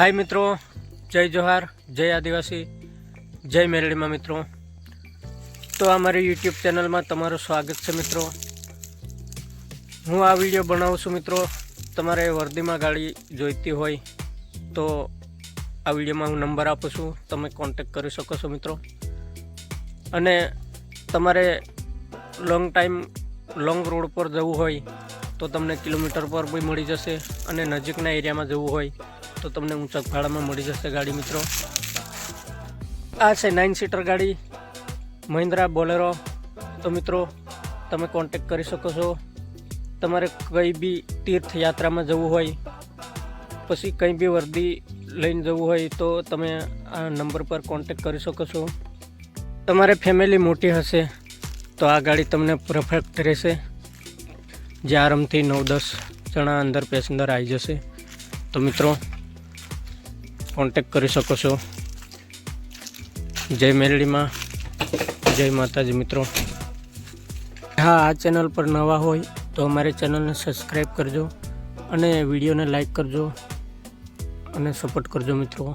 हाय मित्रों, जय जोहार, जय आदिवासी, जय मेरड़ी में मित्रों। तो अमरी यूट्यूब चैनल में तमारू स्वागत है मित्रों। हूँ आ वीडियो बनावुं छुं मित्रों। तमारे वर्दी में गाड़ी जोईती होय तो आ वीडियो में हूँ नंबर आपू छुं, तमे कॉन्टेक्ट करी शको छो मित्रों। अने तमारे लॉन्ग रोड पर जवुं होय तो तमने किलोमीटर पर भी मळी जशे अने नजीकना एरिया में जवुं होय तो तमने ऊंचा भाड़ा में मળી जशे गाड़ी मित्रों। आ छे 9 सीटर गाड़ी महिंद्रा बोलेरो। तो मित्रों तमे कॉन्टेक्ट करी शको छो। तमारे कई भी तीर्थ यात्रा में जवुं होय पछी कई भी वर्दी लईने जवुं होय तो तमे आ नंबर पर कॉन्टेक्ट करी शको छो। तमारे फैमिली मोटी हशे तो आ गाड़ी तमने परफेक्ट रहेशे, जे आरामथी 9-10 जणा अंदर पेसेंजर आई जशे। तो मित्रों कॉन्टेक्ट करी शको छो। जय मेरड़ी मां, जय माताजी मित्रों। हाँ, आ चैनल पर नवा होय तो हमारे चैनल ने सब्सक्राइब करजो अने वीडियो ने लाइक करजो अने सपोर्ट करजो मित्रों।